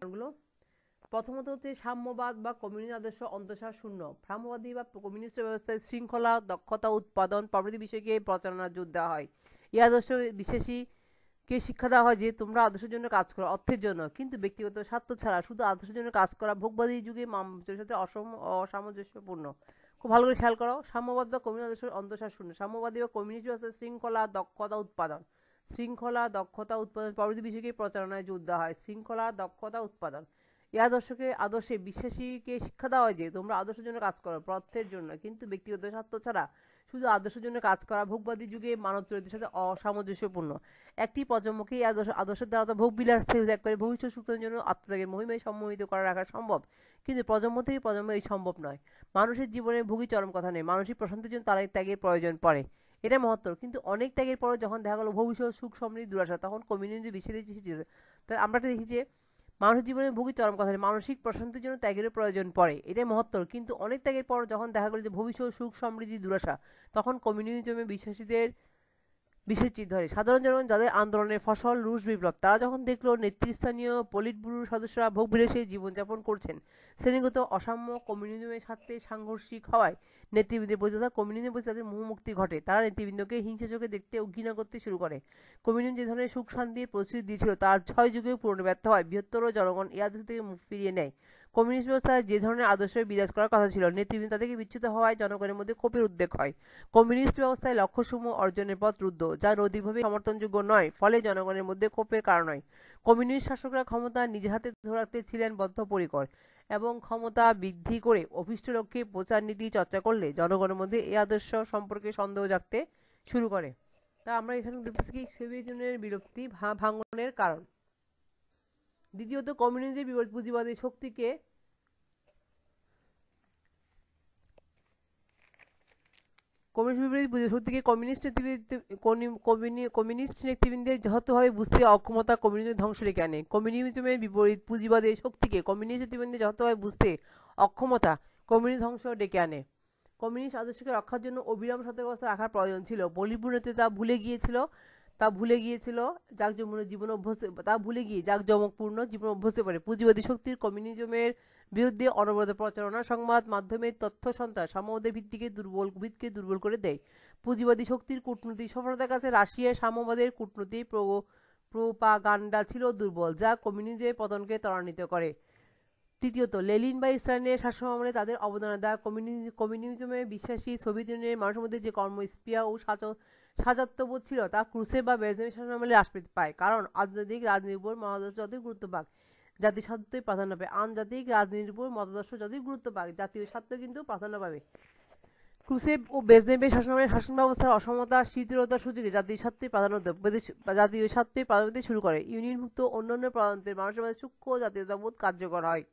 A: প্রথমত হচ্ছে সাম্যবাদ বা কমিউনিস্ট আদর্শ অন্তঃসার শূন্য। সাম্যবাদী বা কমিউনিস্ট ব্যবস্থায় শৃঙ্খলা, দক্ষতা, উৎপাদন প্রভৃতি বিষয়কে প্রচারণার জোর দেওয়া হয়। এই আদর্শ বিশ্বাসীকে শিক্ষা দেওয়া হয় যে তোমরা আদর্শের জন্য কাজ করো, অর্থের জন্য, কিন্তু ব্যক্তিগত স্বার্থ ছাড়া। শুধু আদর্শের জন্য কাজ করা ভোগবাদী যুগে মানুষের সাথে অসামঞ্জস্যপূর্ণ। খুব ভালো করে খেয়াল করো, সাম্যবাদ বা কমিউনিস্ট আদর্শ অন্তঃসার শূন্য। সাম্যবাদী বা কমিউনিস্ট ব্যবস্থায় শৃঙ্খলা, দক্ষতা, উৎপাদন প্রভৃতি বিষয়কে প্রচারণায় জোর দেওয়া হয়। শৃঙ্খলা, দক্ষতা, উৎপাদন এই আদর্শে বিশ্বাসীকে শিক্ষা দেওয়া হয় যে তোমরা আদর্শের জন্য কাজ করো, অর্থের জন্য, কিন্তু ব্যক্তিগত স্বার্থ ছাড়া শুধু আদর্শের জন্য কাজ করা ভোগবাদী যুগে মানব চরিত্রের সাথে অসামঞ্জস্যপূর্ণ। একটি প্রজন্মকে এই আদর্শের দ্বারা ভোগ বিলাস থেকে ত্যাগ করে ভবিষ্যৎ সুখের জন্য আত্মত্যাগের মহিমায় সম্মোহিত করা রাখা সম্ভব, কিন্তু প্রজন্ম থেকে প্রজন্ম এই সম্ভব নয়। মানুষের জীবনে ভোগী চরম কথা নেই, মানসিক প্রশান্তির জন্য তার ত্যাগের প্রয়োজন পড়ে, এটা মহত্তর। কিন্তু অনেক ত্যাগের পরও যখন দেখা গেল ভবিষ্যৎ সুখ সমৃদ্ধি দুরাশা, তখন কমিউনিটি বেশি দিয়েছে। তাই আমরা একটা দেখি যে মানুষের জীবনে ভোগী চরম কথা নেই, মানসিক প্রশান্তির জন্য ত্যাগের প্রয়োজন পড়ে, এটাই মহত্তর। কিন্তু অনেক ত্যাগের পর যখন দেখা গেল যে ভবিষ্যৎ সুখ সমৃদ্ধি দুরাশা, তখন কমিউনিজমে বিশ্বাসীদের বিশেষ চিৎ ধরে। সাধারণ জনগণ যাদের আন্দোলনের ফসল রুশ বিপ্লব, তারা যখন দেখলো নেতৃস্থানীয় পলিট ব্যুরোর সদস্যরা ভোগ বিলাসে জীবনযাপন করছেন, শ্রেণীগত অসাম্য কমিউনিজমের সাথে সাংঘর্ষিক হওয়ায় নেতৃবৃন্দের প্রতি তথা কমিউনিজমের প্রতি তাদের মুখোমুক্তি ঘটে। তারা নেতৃবৃন্দকে হিংসা চোখে দেখতে ও ঘৃণা করতে শুরু করে। কমিউনিজম যে ধরনের সুখ শান্তির প্রতিশ্রুতি দিয়েছিল তার 6 যুগেও পূরণে ব্যর্থ হয়। বৃহত্তর জনগণ এই আদর্শ থেকে মুখ ফিরিয়ে নেয়। কমিউনিস্ট ব্যবস্থায় যে ধরনের আদর্শ বিরাজ করার কথা ছিল, নেতৃবৃন্দ তাদেরকে বিচ্যুত হওয়ায় জনগণের মধ্যে ক্ষোভের উদ্রেক হয়। কমিউনিস্ট ব্যবস্থায় লক্ষ্যসমূহ অর্জনের পথ রুদ্ধ, যা নৈতিকভাবে সমর্থনযোগ্য নয়, ফলে জনগণের মধ্যে ক্ষোভের কারণ হয়। কমিউনিস্ট শাসকরা ক্ষমতা নিজের হাতে ধরে রাখতে ছিলেন বদ্ধপরিকর, এবং ক্ষমতা বৃদ্ধি করে অভীষ্ট লক্ষ্যে প্রচার নীতি চর্চা করলে জনগণের মধ্যে এই আদর্শ সম্পর্কে সন্দেহ জাগতে শুরু করে। তা আমরা এখানে দেখতেছি কি সোভিয়েত ইউনিয়নের বিলুপ্তি ভাঙনের কারণ। দ্বিতীয়ত, কমিউনিজমের বিপরীত পুঁজিবাদী শক্তিকে কমিউনিস্ট নেতৃবৃন্দের যথাযথভাবে বুঝতে অক্ষমতা কমিউনিজমের ধ্বংস ডেকে আনে। কমিউনিজমের বিপরীত পুঁজিবাদের শক্তিকে কমিউনিস্ট নেতৃবৃন্দের যথাযথভাবে বুঝতে অক্ষমতা কমিউনিজম ধ্বংস ডেকে আনে। কমিউনিস্ট আদর্শকে রক্ষার জন্য অবিরাম সতর্কাবস্থা রাখার প্রয়োজন ছিল। বলিউড তা ভুলে গিয়েছিল জাঁকজমপূর্ণ জীবন অভ্যস্ত, তা ভুলে গিয়ে জাঁকজমকপূর্ণ জীবন অভ্যস্ত করে। পুঁজিবাদী শক্তির কমিউনিজমের বিরুদ্ধে অনবরত প্রচারণা, সংবাদ মাধ্যমের তথ্য সন্ত্রাস সাম্যবাদের ভিত্তিকে দুর্বল করে দেয়। পুঁজিবাদী শক্তির কূটনৈতিক সফলতার কাছে রাশিয়ার সাম্যবাদের কূটনৈতিক প্রোপাগান্ডা ছিল দুর্বল, যা কমিউনিজমের পতনকে ত্বরান্বিত করে। তৃতীয়ত, লেনিন বা স্টালিনের শাসনামলে তাদের অবদানের দ্বারা কমিউনিজমে বিশ্বাসী সোভিয়েত ইউনিয়নের মানুষের মধ্যে যে কর্মস্পৃহা ও সাজাত্যবোধ ছিল, তা ক্রুশেভ বা ব্রেজনেভের শাসনামলে হ্রাস পায়। কারণ আন্তর্জাতিক রাজনীতির উপর মতাদর্শ যতই গুরুত্ব পাক, জাতীয় স্বার্থই প্রাধান্য পায়। আন্তর্জাতিক রাজনীতির উপর মতাদর্শ যতই গুরুত্ব পাক, জাতীয় স্বার্থ কিন্তু প্রাধান্য পাবে। ক্রুশেভ ও ব্রেজনেভের শাসনামলের শাসন ব্যবস্থার অসমতা শিথিলতার সুযোগে জাতীয় স্বার্থই প্রাধান্য দিতে শুরু করে। ইউনিয়নভুক্ত অন্যান্য প্রান্তের মানুষের মাঝে সূক্ষ্ম জাতীয়তাবোধ কার্যকর হয়।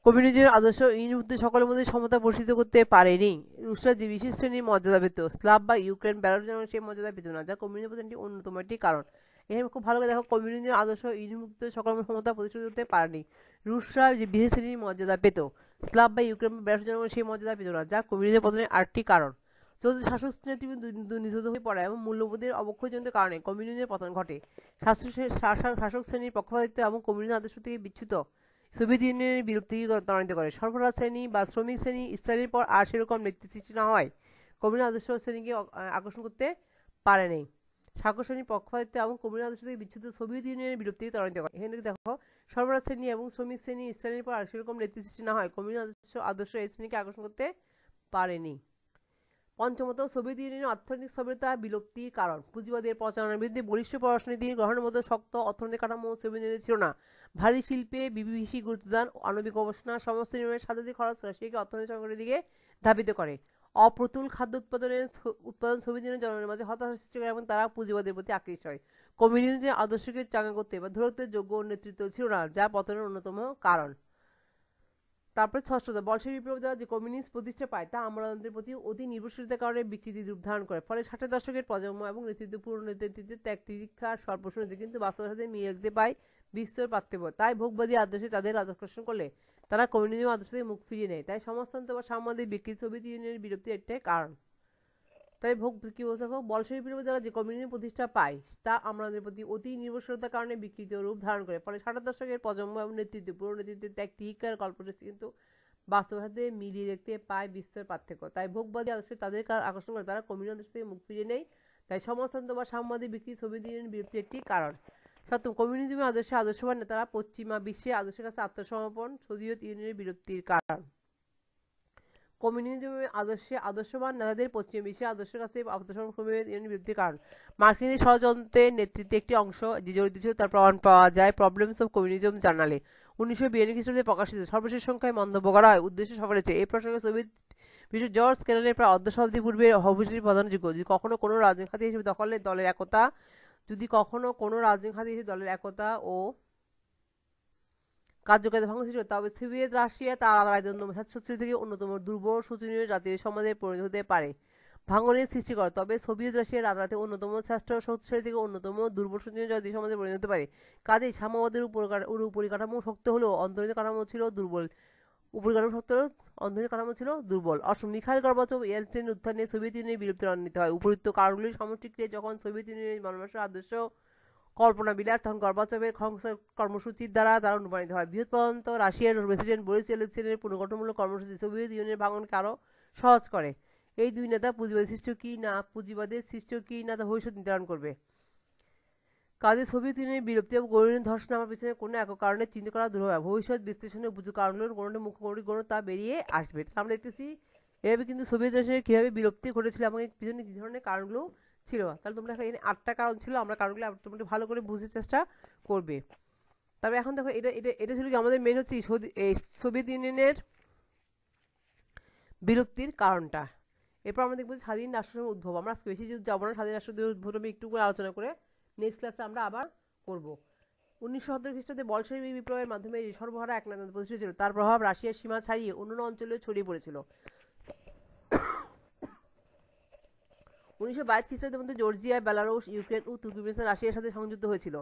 A: কমিউনিজমের আদর্শ ইউনিয়নভুক্ত সকলের মধ্যে সমতা প্রতিষ্ঠিত করতে পারেনি। রুশরা যে বিশেষ শ্রেণীর মর্যাদা পেত, স্লাভ বা ইউক্রেন বেলারুস জনগণ সেই মর্যাদা পেত না, যা কমিউনিজমের অন্যতম একটি কারণ। এখানে খুব ভালো করে দেখো, কমিউনিজমের আদর্শ ইউনিয়নভুক্ত সকলের মধ্যে সমতা প্রতিষ্ঠিত করতে পারেনি। রুশরা যে বিশেষ শ্রেণীর মর্যাদা পেত, স্লাভ বা ইউক্রেন বা বেলারুস জনগণ সেই মর্যাদা পেত না, যা কমিউনিজমের পতনের আরেকটি কারণ। চলতে শাসক নেতৃবৃন্দ নিহত হয়ে পড়া এবং মূল্যবোধের অবক্ষয়জনিত কারণে কমিউনিজমের পতন ঘটে। শাসক শ্রেণীর পক্ষপাতিত্ব এবং কমিউনিজম আদর্শ থেকে বিচ্যুত সোভিয়েত ইউনিয়নের বিলুপ্তিকে ত্বরান্বিত করে। সরবরাহ শ্রেণী বা শ্রমিক শ্রেণী স্টালিনের পর আর সেরকম নেতৃত্ব সৃষ্টি না হয় কমিউনিস্ট আদর্শ শ্রেণীকে আকর্ষণ করতে পারেনি। শাসক শ্রেণীর পক্ষপাতিত্ব এবং কমিউনিস্ট আদর্শ থেকে বিচ্যুত সোভিয়েত ইউনিয়নের বিলুপ্তিকে ত্বরান্বিত করে। এখানে দেখো, সরবরাহ শ্রেণী এবং শ্রমিক শ্রেণী স্টালিনের পর আর সেরকম নেতৃত্ব সৃষ্টি না হয় কমিউনিস্ট আদর্শ এই শ্রেণীকে আকর্ষণ করতে পারেনি। পঞ্চমত, সোভিয়েত ইউনিয়নের অর্থনৈতিক স্থবিরতা বিলুপ্তির কারণ। পুঁজিবাদের প্রচারণার বিরুদ্ধে বলিষ্ঠ পররাষ্ট্রনীতি গ্রহণের মতো শক্ত অর্থনৈতিক কাঠামো সোভিয়েত ইউনিয়নের ছিল না। ভারী শিল্পে বেশি গুরুত্বদান, আণবিক গবেষণা, সমস্ত নির্মাণের সাধারণ খরচ রাশিয়াকে অর্থনৈতিক সংকটের দিকে ধাবিত করে। অপ্রতুল খাদ্য উৎপাদন সোভিয়েত ইউনিয়নের জনগণের মাঝে হতাশা সৃষ্টি করে এবং তারা পুঁজিবাদের প্রতি আকৃষ্ট হয়। কমিউনিজমের আদর্শকে চাঙ্গা করতে বা ধরে রাখতে যোগ্য নেতৃত্ব ছিল না, যা পতনের অন্যতম কারণ। তারপরে ষষ্ঠত, বলশেভিক বিপ্লব দ্বারা যে কমিউনিস্ট প্রতিষ্ঠা পায় তা আমলাতন্ত্রের প্রতি অতি নির্ভরশীলতার কারণে বিকৃতি রূপ ধারণ করে। ফলে 60-এর দশকের প্রজন্ম এবং পুরনো নেতৃত্বের ত্যাগ তিতিক্ষার সর্বস্ব হয়েছে, কিন্তু বাস্তবের সাথে মিল দেখতে পায় বিস্তর পার্থক্য। তাই ভোগবাদী আদর্শে তাদের আকর্ষণ করলে তারা কমিউনিজম আদর্শ থেকে মুখ ফিরিয়ে নেয়। তাই সমাজতন্ত্র বা সাম্যবাদী বিকৃতি সোভিয়েত ইউনিয়নের বিলুপ্তির একটাই কারণ। তাই কি বলছে, বলশেভিক বিপ্লব দ্বারা যে কমিউনিজম প্রতিষ্ঠা পায় তা আমলাদের প্রতি অতি নির্ভরশীলতার কারণে বিকৃত রূপ ধারণ করে। ফলে 60-এর দশকের প্রজন্ম এবং পুরনো নেতৃত্বের ত্যাগ তিতিক্ষার কল্পনা কিন্তু বাস্তবের সাথে মিলিয়ে দেখতে পায় বিস্তর পার্থক্য। তাই ভোগবাদী আদর্শে তাদের আকর্ষণ করে তারা কমিউনিজম আদর্শ থেকে মুখ ফিরিয়ে নেয়। তাই সমাজতন্ত্র বা সাম্যবাদী বিকৃতি সোভিয়েত ইউনিয়নের বিলুপ্তির একটি কারণ। সপ্তম, কমিউনিজমের আদর্শে আদর্শবান নেতারা পশ্চিমা বিশ্বের আদর্শের কাছে আত্মসমর্পণ সোভিয়েত ইউনিয়নের বিলুপ্তির কারণ। কমিউনিজমের আদর্শে আদর্শবান নেতাদের পশ্চিমা বিশ্বের আদর্শের কাছে আত্মসমর্পণ সোভিয়েত ইউনিয়নের বিলুপ্তির কারণ। মার্কিনী ষড়যন্ত্রের নেতৃত্বে একটি অংশ যে জড়িত ছিল তার প্রমাণ পাওয়া যায় প্রবলেমস অফ কমিউনিজম জার্নালে। 1942 খ্রিস্টাব্দে প্রকাশিত সর্বশেষ সংখ্যায় মন্তব্য করা হয় উদ্দেশ্য সফরেছে। এই প্রসঙ্গে সোভিয়েত বিশ্ব জর্জ কেনানের প্রায় অর্ধ শতাব্দী পূর্বে অবশ্যই প্রাধান্যযোগ্য। যদি কখনো কোনো রাজনৈতিক খাতে হিসেবে দখলের দলের একতা যদি কখনো কোনো রাজনৈতিক খাতে হিসেবে দলের একতা ও কার্যকারিতা ভঙ্গ সৃষ্টি, তবে সোভিয়েত রাশিয়া তার আলাদা শক্তি থেকে অন্যতম দুর্বল শোচনীয় জাতীয় সমাজে পরিণত হতে পারে ভাঙনের সৃষ্টি করে। তবে সোভিয়েত রাশিয়া রাতারাতি অন্যতম শ্রেষ্ঠ শক্তিশালী থেকে অন্যতম দুর্বল শোচনীয় জাতীয় সমাজে পরিণত হতে পারে। কাজেই সাম্যবাদের উপরিকাঠামো শক্ত হলেও অন্তর্নিহিত কাঠামো ছিল দুর্বল। উপরিকাঠামো শক্ত হলেও অন্তর্নিহিত কাঠামো ছিল দুর্বল। মিখাইল গর্বাচভ ইয়েলচিন উত্থানে সোভিয়েত ইউনিয়নের বিলুপ্তি ত্বরান্বিত হয়। উপরিউক্ত কারণগুলির সমষ্টি ক্রিয়া যখন সোভিয়েত ইউনিয়নের মানুষের আদর্শ কল্পনা বিলাস, তখন গর্বাচভের কর্মসূচির দ্বারা তারা অনুপ্রাণিত হয়। বৃহৎ রাশিয়ার প্রেসিডেন্ট বরিস ইয়েলচিনের পুনর্গঠনমূলক কর্মসূচি সোভিয়েত ইউনিয়নের ভাঙনকে আরও সহজ করে। এই দুই নেতা পুঁজিবাদের সৃষ্ট কি না তা ভবিষ্যৎ নির্ধারণ করবে। কাজে সোভিয়েত ইউনিয়নের বিলুপ্তি এবং গৌরবের ধর্ষণ আমার পিছনে কোনো একক কারণে চিন্তা করা দুর্বহ। ভবিষ্যৎ বিশ্লেষণে উপযুক্ত কারণগুলোর কোনোটি মুখ্য কোনোটি গৌণ তা বেরিয়ে আসবে। আমরা দেখতেছি এভাবে কিন্তু সোভিয়েত রাশিয়ার কীভাবে বিলুপ্তি ঘটেছিল এবং এর পিছনে কী ধরনের কারণগুলো ছিল। তাহলে তোমরা এখানে 8টা কারণ ছিল, আমরা কারণগুলো তোমরা ভালো করে বুঝতে চেষ্টা করবে। তবে এখন দেখো এটা এটা এটা ছিল কি আমাদের মেন হচ্ছে সোভিয়েত ইউনিয়নের বিলুপ্তির কারণটা। এরপর আমরা দেখবো স্বাধীন রাষ্ট্রের উদ্ভব। আমরা আজকে বেশি যাবো না, স্বাধীন রাষ্ট্রের উদ্ভব আমি একটু করে আলোচনা করে নেক্সট ক্লাসে আমরা আবার করব। 1970 খ্রিস্টাব্দে বলশেভিক বিপ্লবের মাধ্যমে যে সর্বহারা একনায়কতন্ত্র প্রতিষ্ঠিত ছিল, তার প্রভাব রাশিয়ার সীমা ছাড়িয়ে অন্যান্য অঞ্চলেও ছড়িয়ে পড়েছিল। 1922 খ্রিস্টাব্দের মধ্যে জর্জিয়া, বেলারুশ, ইউক্রেন ও তুর্কমেনিস্তান রাশিয়ার সাথে সংযুক্ত হয়েছিল।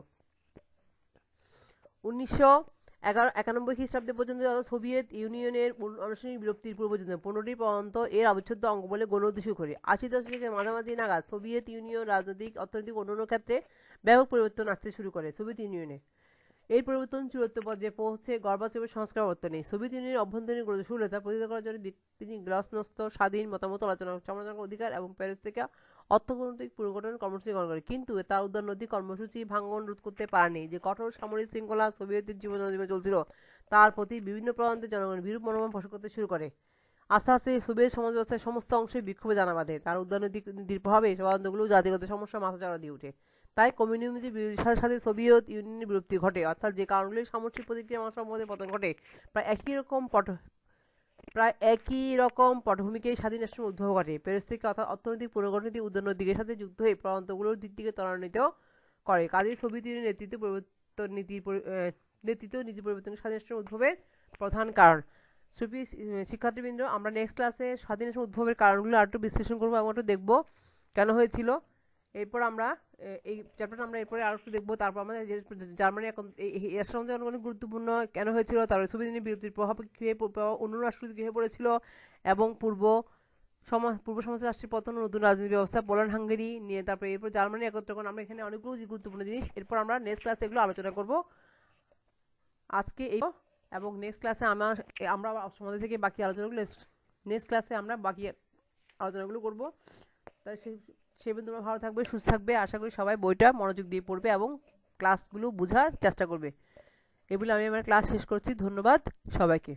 A: 1991 খ্রিস্টাব্দে পর্যন্ত সোভিয়েত ইউনিয়নের আনুষ্ঠানিক বিলুপ্তির পূর্ব পর্যন্ত 15টি পর্যন্ত এর অবিচ্ছেদ্য অঙ্গ বলে গণ্য হতে শুরু করে। 80 দশকের মাঝামাঝি নাগাদ সোভিয়েত ইউনিয়ন রাজনৈতিক, অর্থনৈতিক অন্যান্য ক্ষেত্রে ব্যাপক পরিবর্তন আসতে শুরু করে। সোভিয়েত ইউনিয়নে এই পরিবর্তন চূড়ান্ত পর্যায়ে পৌঁছে গর্বাচভের সংস্কার বর্তনে। সোভিয়েত ইউনিয়নের অভ্যন্তরীণ গতিশীলতা প্রতিহত করার জন্য তিনি গ্লাসনস্ত স্বাধীন মতামত সমালোচনার অধিকার এবং প্যারিস থেকে অর্থনৈতিক পুনর্গঠন কর্মসূচি গ্রহণ করে, কিন্তু তার উদারনৈতিক কর্মসূচি ভাঙন রোধ করতে পারেনি। যে কঠোর সামরিক শৃঙ্খলা সোভিয়েতের জীবন চলছিল, তার প্রতি বিভিন্ন প্রান্তের জনগণ বিরূপ মনোভাব পোষণ করতে শুরু করে। আস্তে আস্তে সোভিয়েত সমাজ ব্যবস্থার সমস্ত অংশে বিক্ষোভে জানা বাঁধে। তার উদারনৈতিক নীতির প্রভাবে সমাজগুলো জাতিগত সমস্যা মাথাচাড়া দিয়ে ওঠে। তাই কমিউনিজমের সাথে সাথে সোভিয়েত ইউনিয়নের বিলুপ্তি ঘটে, অর্থাৎ যে কারণগুলির সামষ্টিক প্রতিক্রিয়া মানসম্মতের পতন ঘটে। প্রায় একই রকম পটভূমিকেই স্বাধীন রাষ্ট্রের উদ্ভব ঘটে। পেরেস্ত্রোইকা অর্থাৎ অর্থনৈতিক পুনর্গঠনটি উন্নয়নের দিকের সাথে যুক্ত হয়ে প্রান্তগুলোর দিক থেকে ত্বরান্বিত করে। কাজেই সোভিয়েত ইউনিয়নের নেতৃত্ব নীতি পরিবর্তন স্বাধীন রাষ্ট্রের উদ্ভবের প্রধান কারণ। শিক্ষার্থীবৃন্দ, আমরা নেক্সট ক্লাসে স্বাধীন রাষ্ট্রের উদ্ভবের কারণগুলো আরেকটু বিশ্লেষণ করবো এবং একটু দেখবো কেন হয়েছিল। এরপর আমরা এই চ্যাপ্টারটা আমরা এরপরে আরো একটু দেখবো। তারপর আমাদের জার্মানি এখন এর সম্বন্ধে অনেক গুরুত্বপূর্ণ কেন হয়েছিল, তারপরে সোভিয়েত ইউনিয়নের বিলুপ্তির প্রভাব অন্য রাষ্ট্রগুলি কীভাবে পড়েছিল এবং পূর্ব সমাজ রাষ্ট্রের পতন, নতুন রাজনৈতিক ব্যবস্থা, পোল্যান্ড হাঙ্গেরি নিয়ে, তারপরে এরপর জার্মানি একত্রকরণ। আমরা এখানে অনেকগুলো গুরুত্বপূর্ণ জিনিস এরপর আমরা নেক্সট ক্লাসে এগুলো আলোচনা করব। আজকে এই এবং নেক্সট ক্লাসে আমরা সমাজ থেকে বাকি আলোচনাগুলো নেক্সট ক্লাসে আমরা বাকি আলোচনাগুলো করবো। তাই সেদিন তোমরা ভালো থাকবে, সুস্থ থাকবে। আশা করি সবাই বইটা মনোযোগ দিয়ে পড়বে এবং ক্লাসগুলো বোঝার চেষ্টা করবে। এগুলো আমি আমার ক্লাস শেষ করছি। ধন্যবাদ সবাইকে।